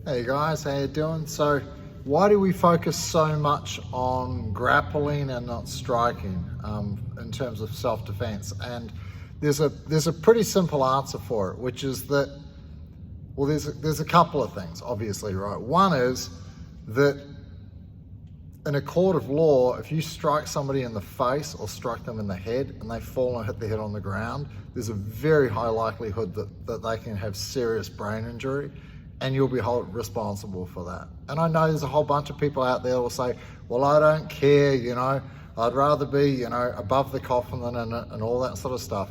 Hey guys, how you doing? So why do we focus so much on grappling and not striking in terms of self-defense? And there's a pretty simple answer for it, which is that, well, there's a couple of things, obviously, right? One is that in a court of law, if you strike somebody in the face or strike them in the head and they fall and hit their head on the ground, there's a very high likelihood that they can have serious brain injury, and you'll be held responsible for that. And I know there's a whole bunch of people out there that will say, well, I don't care, I'd rather be, above the coffin than in it and all that sort of stuff.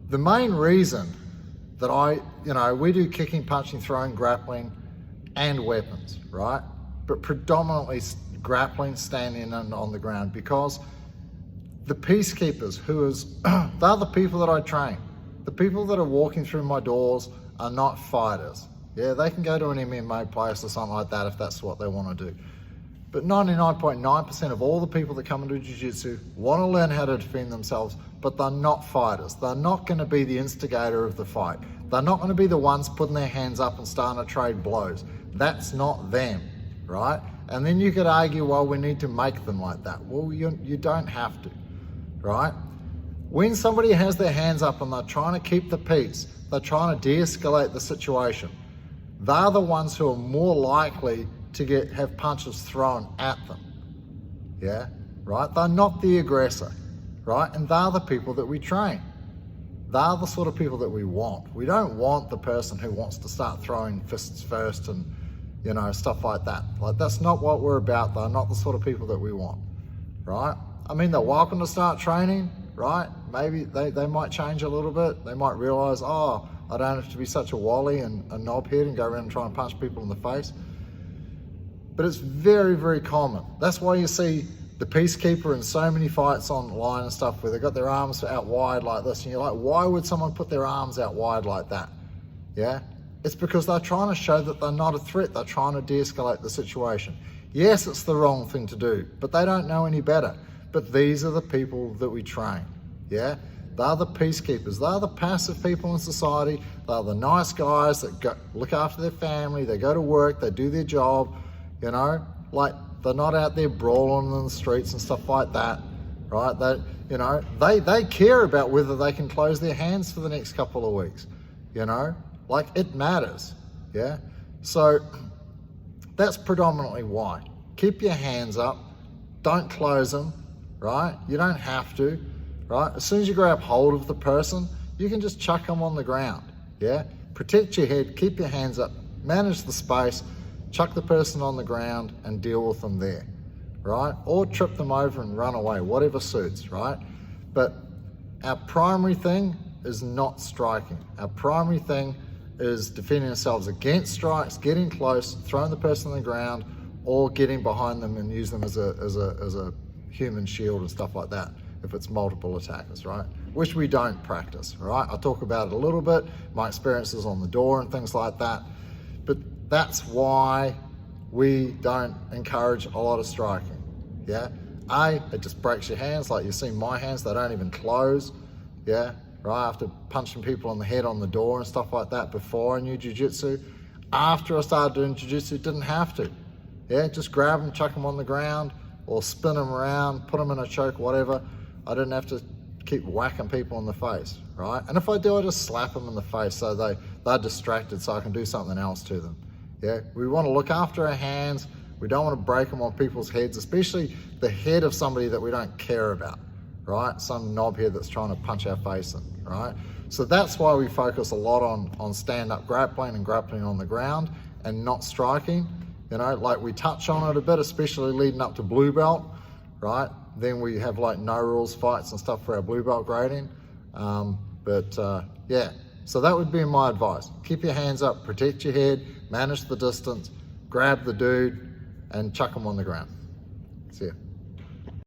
The main reason that we do kicking, punching, throwing, grappling, and weapons, right? But predominantly grappling, standing on the ground, because the peacekeepers, they're the people that I train. The people that are walking through my doors are not fighters. Yeah, they can go to an MMA place or something like that if that's what they want to do. But 99.9% of all the people that come into jiu-jitsu want to learn how to defend themselves, but they're not fighters. They're not going to be the instigator of the fight. They're not going to be the ones putting their hands up and starting to trade blows. That's not them, right? And then you could argue, well, we need to make them like that. Well, you don't have to, right? When somebody has their hands up and they're trying to keep the peace, they're trying to de-escalate the situation, they're the ones who are more likely to have punches thrown at them, yeah, right? They're not the aggressor, right? And they're the people that we train. They're the sort of people that we want. We don't want the person who wants to start throwing fists first and, stuff like that. Like, that's not what we're about. They're not the sort of people that we want, right? I mean, they're welcome to start training, right? Maybe they might change a little bit. They might realize, oh, I don't have to be such a wally and a knobhead and go around and try and punch people in the face. But it's very, very common. That's why you see the peacekeeper in so many fights online and stuff where they've got their arms out wide like this, and you're like, why would someone put their arms out wide like that? Yeah? It's because they're trying to show that they're not a threat. They're trying to de-escalate the situation. Yes, it's the wrong thing to do, but they don't know any better. But these are the people that we train, yeah? They're the peacekeepers. They're the passive people in society. They're the nice guys that look after their family. They go to work. They do their job, like they're not out there brawling in the streets and stuff like that, right? They care about whether they can close their hands for the next couple of weeks, like it matters, yeah? So that's predominantly why. Keep your hands up, don't close them, right? You don't have to, right? As soon as you grab hold of the person, you can just chuck them on the ground, yeah? Protect your head, keep your hands up, manage the space, chuck the person on the ground and deal with them there, right? Or trip them over and run away, whatever suits, right? But our primary thing is not striking. Our primary thing is defending ourselves against strikes, getting close, throwing the person on the ground, or getting behind them and use them as a human shield and stuff like that if it's multiple attackers, right? Which we don't practice, right? I talk about it a little bit, my experiences on the door and things like that, but that's why we don't encourage a lot of striking, yeah? It just breaks your hands, like you see my hands, they don't even close, yeah? Right, after punching people on the head on the door and stuff like that before I knew jiu-jitsu. After I started doing jiu-jitsu, didn't have to. Yeah, just grab them, chuck them on the ground, or spin them around, put them in a choke, whatever. I didn't have to keep whacking people in the face, right? And if I do, I just slap them in the face so they're distracted so I can do something else to them. Yeah, we want to look after our hands. We don't want to break them on people's heads, especially the head of somebody that we don't care about, right? Some knobhead that's trying to punch our face in, right? So that's why we focus a lot on stand-up grappling and grappling on the ground and not striking. Like we touch on it a bit, especially leading up to blue belt, right? Then we have like no rules fights and stuff for our blue belt grading. Yeah, so that would be my advice. Keep your hands up, protect your head, manage the distance, grab the dude and chuck him on the ground. See ya.